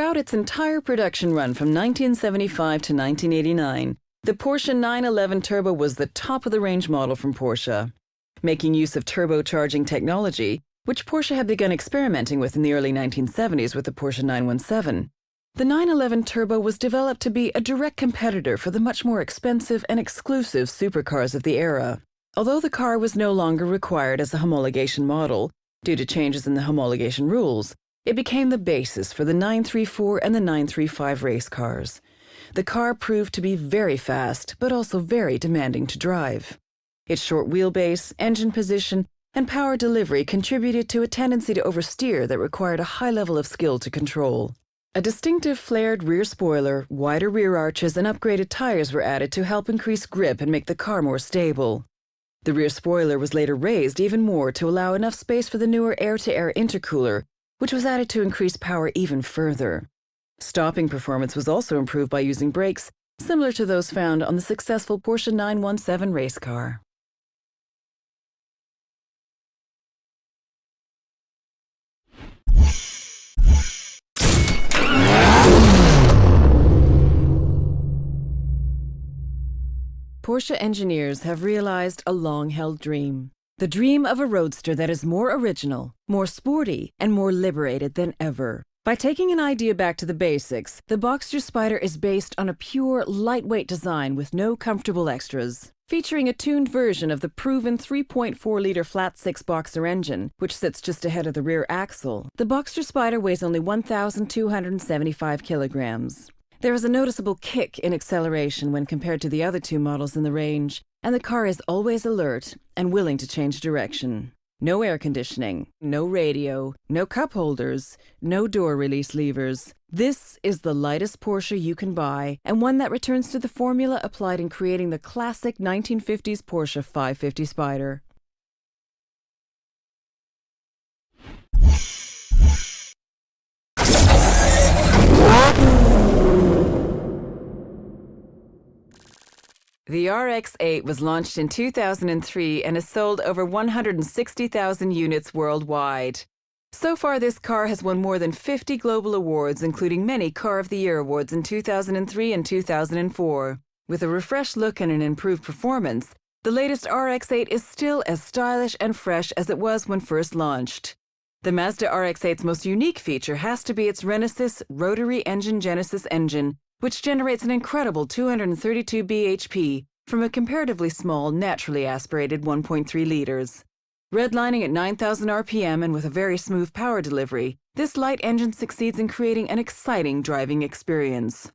Throughout its entire production run from 1975 to 1989, the Porsche 911 Turbo was the top-of-the-range model from Porsche. Making use of turbocharging technology, which Porsche had begun experimenting with in the early 1970s with the Porsche 917, the 911 Turbo was developed to be a direct competitor for the much more expensive and exclusive supercars of the era. Although the car was no longer required as a homologation model, due to changes in the homologation rules, it became the basis for the 934 and the 935 race cars. The car proved to be very fast, but also very demanding to drive. Its short wheelbase, engine position, and power delivery contributed to a tendency to oversteer that required a high level of skill to control. A distinctive flared rear spoiler, wider rear arches, and upgraded tires were added to help increase grip and make the car more stable. The rear spoiler was later raised even more to allow enough space for the newer air-to-air intercooler, which was added to increase power even further. Stopping performance was also improved by using brakes similar to those found on the successful Porsche 917 race car. Porsche engineers have realized a long-held dream. The dream of a roadster that is more original, more sporty, and more liberated than ever. By taking an idea back to the basics, the Boxter Spyder is based on a pure, lightweight design with no comfortable extras. Featuring a tuned version of the proven 3.4-liter flat-six Boxer engine, which sits just ahead of the rear axle, the Boxter Spyder weighs only 1,275 kilograms. There is a noticeable kick in acceleration when compared to the other two models in the range, and the car is always alert and willing to change direction. No air conditioning, no radio, no cup holders, no door release levers. This is the lightest Porsche you can buy, and one that returns to the formula applied in creating the classic 1950s Porsche 550 Spyder. The RX-8 was launched in 2003 and has sold over 160,000 units worldwide. So far, this car has won more than 50 global awards, including many Car of the Year awards in 2003 and 2004. With a refreshed look and an improved performance, the latest RX-8 is still as stylish and fresh as it was when first launched. The Mazda RX-8's most unique feature has to be its Renesis rotary engine Genesis engine, which generates an incredible 232 bhp from a comparatively small, naturally aspirated 1.3 liters. Redlining at 9,000 RPM and with a very smooth power delivery, this light engine succeeds in creating an exciting driving experience.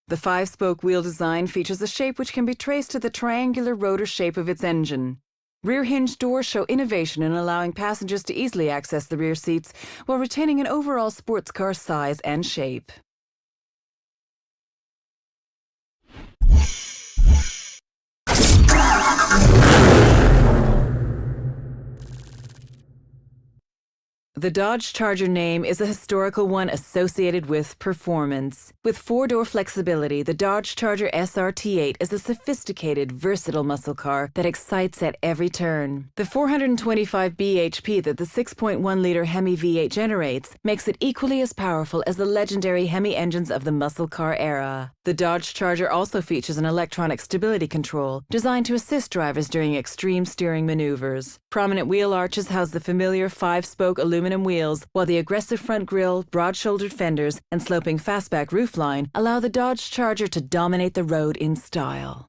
The five-spoke wheel design features a shape which can be traced to the triangular rotor shape of its engine. Rear hinge doors show innovation in allowing passengers to easily access the rear seats while retaining an overall sports car size and shape. The Dodge Charger name is a historical one associated with performance. With four-door flexibility, the Dodge Charger SRT8 is a sophisticated, versatile muscle car that excites at every turn. The 425 bhp that the 6.1-liter Hemi V8 generates makes it equally as powerful as the legendary Hemi engines of the muscle car era. The Dodge Charger also features an electronic stability control designed to assist drivers during extreme steering maneuvers. Prominent wheel arches house the familiar five-spoke aluminum wheels, while the aggressive front grille, broad-shouldered fenders, and sloping fastback roofline allow the Dodge Charger to dominate the road in style.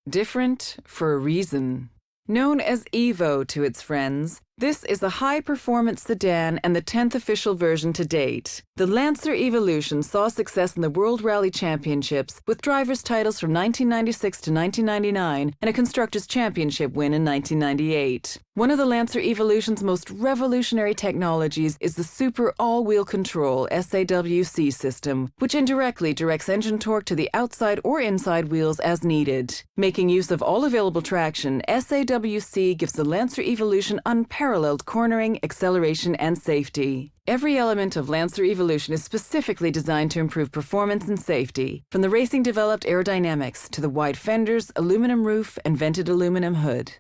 Different for a reason. Known as Evo to its friends, this is a high-performance sedan and the 10th official version to date. The Lancer Evolution saw success in the World Rally Championships with drivers' titles from 1996 to 1999 and a Constructors' Championship win in 1998. One of the Lancer Evolution's most revolutionary technologies is the Super All-Wheel Control SAWC system, which indirectly directs engine torque to the outside or inside wheels as needed. Making use of all available traction, SAWC gives the Lancer Evolution unparalleled unparalleled cornering, acceleration, and safety. Every element of Lancer Evolution is specifically designed to improve performance and safety, from the racing-developed aerodynamics to the wide fenders, aluminum roof, and vented aluminum hood.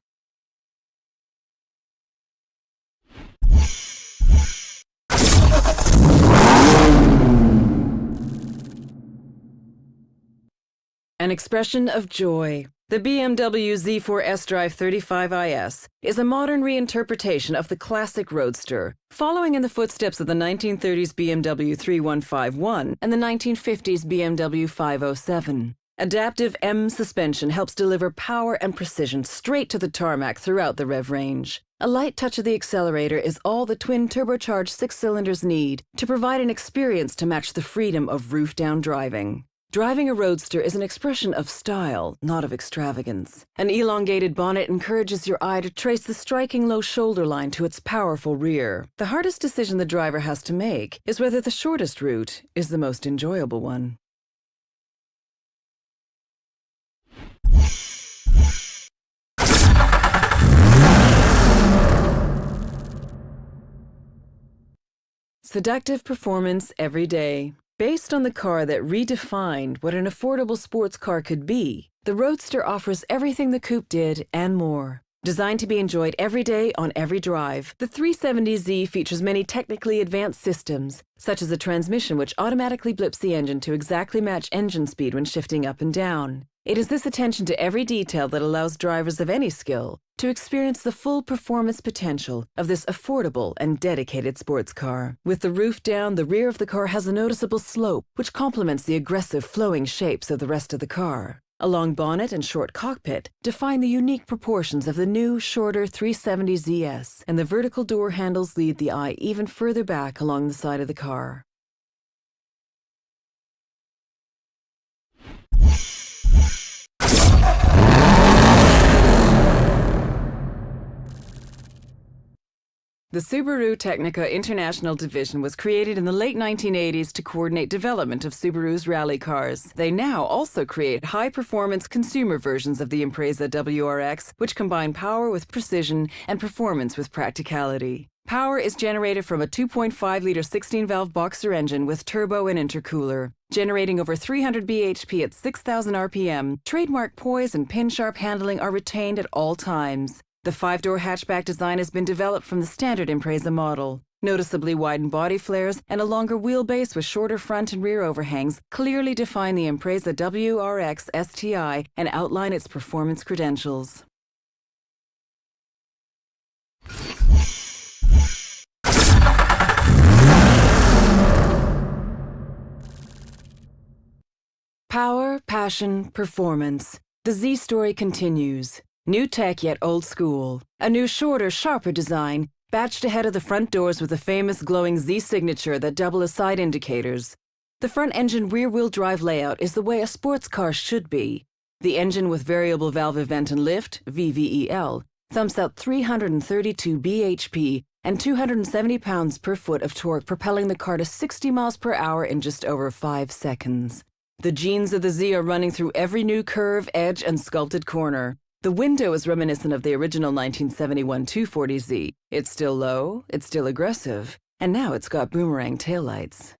An expression of joy. The Bmw Z4s Drive 35IS is a modern reinterpretation of the classic roadster, following in the footsteps of the 1930s BMW 3151 and the 1950s BMW 507. Adaptive M suspension helps deliver power and precision straight to the tarmac throughout the rev range. A light touch of the accelerator is all the twin turbocharged 6 cylinders need to provide an experience to match the freedom of roof-down driving. Driving a roadster is an expression of style, not of extravagance. An elongated bonnet encourages your eye to trace the striking low shoulder line to its powerful rear. The hardest decision the driver has to make is whether the shortest route is the most enjoyable one. Seductive performance every day. Based on the car that redefined what an affordable sports car could be, the Roadster offers everything the coupe did and more. Designed to be enjoyed every day on every drive, the 370Z features many technically advanced systems, such as a transmission which automatically blips the engine to exactly match engine speed when shifting up and down. It is this attention to every detail that allows drivers of any skill to experience the full performance potential of this affordable and dedicated sports car. With the roof down, the rear of the car has a noticeable slope, which complements the aggressive flowing shapes of the rest of the car. A long bonnet and short cockpit define the unique proportions of the new, shorter 370ZS, and the vertical door handles lead the eye even further back along the side of the car. The Subaru Technica International Division was created in the late 1980s to coordinate development of Subaru's rally cars. They now also create high-performance consumer versions of the Impreza WRX, which combine power with precision and performance with practicality. Power is generated from a 2.5-liter 16-valve Boxter engine with turbo and intercooler, generating over 300 bhp at 6,000 RPM. Trademark poise and pin-sharp handling are retained at all times. The 5-door hatchback design has been developed from the standard Impreza model. Noticeably widened body flares and a longer wheelbase with shorter front and rear overhangs clearly define the Impreza WRX STI and outline its performance credentials. Power, passion, performance. The Z story continues. New tech yet old school. A new shorter, sharper design, batched ahead of the front doors with the famous glowing Z signature that double as side indicators. The front-engine rear-wheel drive layout is the way a sports car should be. The engine with variable valve event and lift, VVEL, thumps out 332 bhp and 270 pounds per foot of torque, propelling the car to 60 miles per hour in just over 5 seconds. The genes of the Z are running through every new curve, edge, and sculpted corner. The window is reminiscent of the original 1971 240Z. It's still low, it's still aggressive, and now it's got boomerang taillights.